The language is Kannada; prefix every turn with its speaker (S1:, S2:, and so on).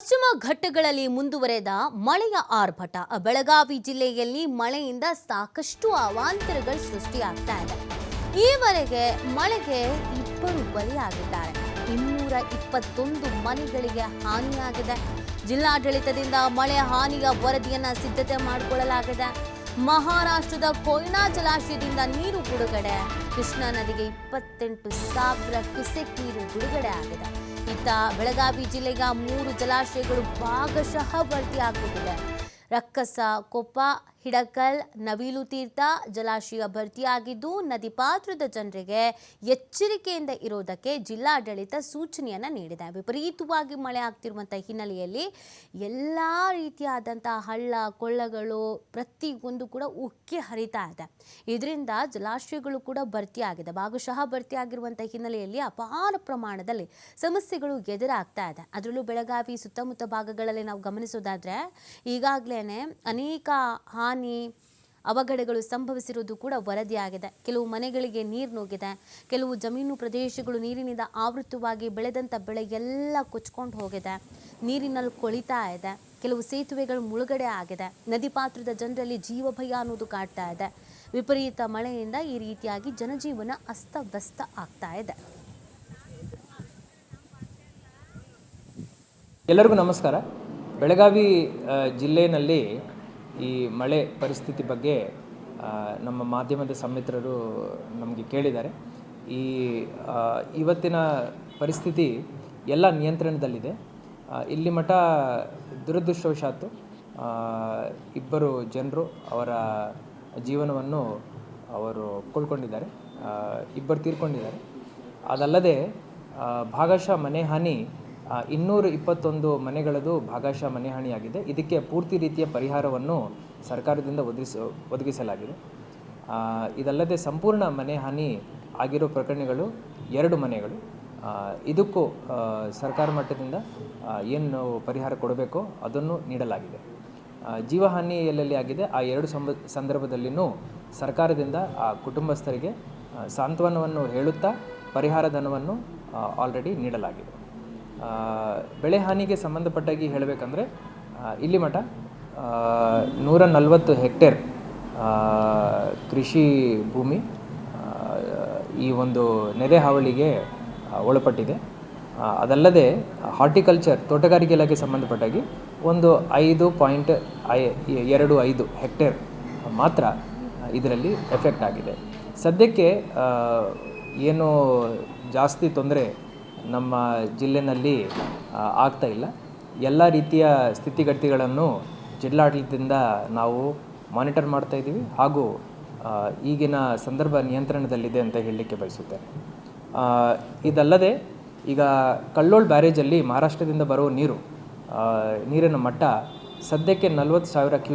S1: ಪಶ್ಚಿಮ ಘಟ್ಟಗಳಲ್ಲಿ ಮುಂದುವರೆದ ಮಳೆಯ ಆರ್ಭಟ ಬೆಳಗಾವಿ ಜಿಲ್ಲೆಯಲ್ಲಿ ಮಳೆಯಿಂದ ಸಾಕಷ್ಟು ಅವಾಂತರಗಳು ಸೃಷ್ಟಿಯಾಗ್ತಾ ಇದೆ. ಈವರೆಗೆ ಮಳೆಗೆ ಇಬ್ಬರು ಬಲಿಯಾಗಿದ್ದಾರೆ. 221 ಮನೆಗಳಿಗೆ ಹಾನಿಯಾಗಿದೆ. ಜಿಲ್ಲಾಡಳಿತದಿಂದ ಮಳೆ ಹಾನಿಯ ವರದಿಯನ್ನ ಸಿದ್ಧತೆ ಮಾಡಿಕೊಳ್ಳಲಾಗಿದೆ. ಮಹಾರಾಷ್ಟ್ರದ ಕೊಯ್ನಾ ಜಲಾಶಯದಿಂದ ನೀರು ಬಿಡುಗಡೆ. ಕೃಷ್ಣಾ ನದಿಗೆ 28,000 ಕ್ಯೂಸೆಕ್ ನೀರು ಬಿಡುಗಡೆ ಆಗಿದೆ. ಇತ್ತ ಬೆಳಗಾವಿ ಜಿಲ್ಲೆಯ 3 ಜಲಾಶಯಗಳು ಭಾಗಶಃ ಭರ್ತಿಯಾಗುತ್ತಿದೆ. ರಕ್ಕಸ, ಕೊಪ್ಪ, ಹಿಡಕಲ್, ನವಿಲು ತೀರ್ಥ ಜಲಾಶಯ ಭರ್ತಿಯಾಗಿದ್ದು ನದಿ ಪಾತ್ರದ ಜನರಿಗೆ ಎಚ್ಚರಿಕೆಯಿಂದ ಇರೋದಕ್ಕೆ ಜಿಲ್ಲಾಡಳಿತ ಸೂಚನೆಯನ್ನು ನೀಡಿದೆ. ವಿಪರೀತವಾಗಿ ಮಳೆ ಆಗ್ತಿರುವಂಥ ಹಿನ್ನೆಲೆಯಲ್ಲಿ ಎಲ್ಲ ರೀತಿಯಾದಂತಹ ಹಳ್ಳ ಕೊಳ್ಳಗಳು ಪ್ರತಿಯೊಂದು ಕೂಡ ಉಕ್ಕಿ ಹರಿತಾ ಇದೆ. ಇದರಿಂದ ಜಲಾಶಯಗಳು ಕೂಡ ಭರ್ತಿಯಾಗಿದೆ. ಭಾಗಶಃ ಭರ್ತಿಯಾಗಿರುವಂಥ ಹಿನ್ನೆಲೆಯಲ್ಲಿ ಅಪಾರ ಪ್ರಮಾಣದಲ್ಲಿ ಸಮಸ್ಯೆಗಳು ಎದುರಾಗ್ತಾ ಇದೆ. ಅದರಲ್ಲೂ ಬೆಳಗಾವಿ ಸುತ್ತಮುತ್ತ ಭಾಗಗಳಲ್ಲಿ ನಾವು ಗಮನಿಸೋದಾದ್ರೆ ಈಗಾಗಲೇ ಅನೇಕ ಹಾನಿ ಅವಘಡಗಳು ಸಂಭವಿಸಿರುವುದು ಕೂಡ ವರದಿಯಾಗಿದೆ. ಕೆಲವು ಮನೆಗಳಿಗೆ ನೀರು ನುಗ್ಗಿದೆ. ಕೆಲವು ಜಮೀನು ಪ್ರದೇಶಗಳು ನೀರಿನಿಂದ ಆವೃತವಾಗಿ ಬೆಳೆದಂಥ ಬೆಳೆ ಎಲ್ಲ ಕೊಚ್ಕೊಂಡು ಹೋಗಿದೆ. ನೀರಿನಲ್ಲಿ ಕೊಳಿತಾ ಇದೆ. ಕೆಲವು ಸೇತುವೆಗಳು ಮುಳುಗಡೆ ಆಗಿದೆ. ನದಿ ಪಾತ್ರದ ಜನರಲ್ಲಿ ಜೀವ ಭಯ ಅನ್ನೋದು ಕಾಡ್ತಾ ಇದೆ. ವಿಪರೀತ ಮಳೆಯಿಂದ ಈ ರೀತಿಯಾಗಿ ಜನಜೀವನ ಅಸ್ತವ್ಯಸ್ತ ಆಗ್ತಾ ಇದೆ.
S2: ಎಲ್ಲರಿಗೂ ನಮಸ್ಕಾರ. ಬೆಳಗಾವಿ ಜಿಲ್ಲೆಯಲ್ಲಿ ಈ ಮಳೆ ಪರಿಸ್ಥಿತಿ ಬಗ್ಗೆ ನಮ್ಮ ಮಾಧ್ಯಮದ ಸಮಿತ್ರರು ನಮಗೆ ಕೇಳಿದ್ದಾರೆ. ಇವತ್ತಿನ ಪರಿಸ್ಥಿತಿ ಎಲ್ಲ ನಿಯಂತ್ರಣದಲ್ಲಿದೆ. ಇಲ್ಲಿ ಮಠ ದುರದೃಷ್ಟವಶಾತ್ತು ಇಬ್ಬರು ಜನರು ಅವರ ಜೀವನವನ್ನು ಅವರು ಕಳ್ಕೊಂಡಿದ್ದಾರೆ. ಇಬ್ಬರು ತೀರ್ಕೊಂಡಿದ್ದಾರೆ. ಅದಲ್ಲದೆ ಭಾಗಶಃ ಮನೆ ಹಾನಿ 221 ಮನೆಗಳದು ಭಾಗಶಃ ಮನೆ ಹಾನಿಯಾಗಿದೆ. ಇದಕ್ಕೆ ಪೂರ್ತಿ ರೀತಿಯ ಪರಿಹಾರವನ್ನು ಸರ್ಕಾರದಿಂದ ಒದಗಿಸಲಾಗಿದೆ. ಇದಲ್ಲದೆ ಸಂಪೂರ್ಣ ಮನೆ ಹಾನಿ ಆಗಿರೋ ಪ್ರಕರಣಗಳು 2 ಮನೆಗಳು. ಇದಕ್ಕೂ ಸರ್ಕಾರ ಮಟ್ಟದಿಂದ ಏನು ಪರಿಹಾರ ಕೊಡಬೇಕೋ ಅದನ್ನು ನೀಡಲಾಗಿದೆ. ಜೀವಹಾನಿ ಎಲ್ಲೆಲ್ಲಿ ಆಗಿದೆ ಆ 2 ಸಂದರ್ಭದಲ್ಲಿಯೂ ಸರ್ಕಾರದಿಂದ ಆ ಕುಟುಂಬಸ್ಥರಿಗೆ ಸಾಂತ್ವನವನ್ನು ಹೇಳುತ್ತಾ ಪರಿಹಾರ ಧನವನ್ನು ಆಲ್ರೆಡಿ ನೀಡಲಾಗಿದೆ. ಬೆಳೆ ಹಾನಿಗೆ ಸಂಬಂಧಪಟ್ಟಾಗಿ ಹೇಳಬೇಕಂದ್ರೆ ಇಲ್ಲಿ ಮಠ 140 ಹೆಕ್ಟೇರ್ ಕೃಷಿ ಭೂಮಿ ಈ ಒಂದು ನೆರೆ ಹಾವಳಿಗೆ ಒಳಪಟ್ಟಿದೆ. ಅದಲ್ಲದೆ ಹಾರ್ಟಿಕಲ್ಚರ್ ತೋಟಗಾರಿಕೆ ಇಲಾಖೆಗೆ ಸಂಬಂಧಪಟ್ಟಾಗಿ ಒಂದು 5.25 ಹೆಕ್ಟೇರ್ ಮಾತ್ರ ಇದರಲ್ಲಿ ಎಫೆಕ್ಟ್ ಆಗಿದೆ. ಸದ್ಯಕ್ಕೆ ಏನು ಜಾಸ್ತಿ ತೊಂದರೆ ನಮ್ಮ ಜಿಲ್ಲೆಯಲ್ಲಿ ಆಗ್ತಾ ಇಲ್ಲ. ಎಲ್ಲ ರೀತಿಯ ಸ್ಥಿತಿಗತಿಗಳನ್ನು ಜಿಲ್ಲಾಡಳಿತದಿಂದ ನಾವು ಮಾನಿಟರ್ ಮಾಡ್ತಾ ಇದ್ದೀವಿ ಹಾಗೂ ಈಗಿನ ಸಂದರ್ಭ ನಿಯಂತ್ರಣದಲ್ಲಿದೆ ಅಂತ ಹೇಳಲಿಕ್ಕೆ ಬಯಸುತ್ತೇನೆ. ಇದಲ್ಲದೆ ಈಗ ಕಳ್ಳೋಳ್ ಬ್ಯಾರೇಜಲ್ಲಿ ಮಹಾರಾಷ್ಟ್ರದಿಂದ ಬರುವ ನೀರಿನ ಮಟ್ಟ ಸದ್ಯಕ್ಕೆ 40,000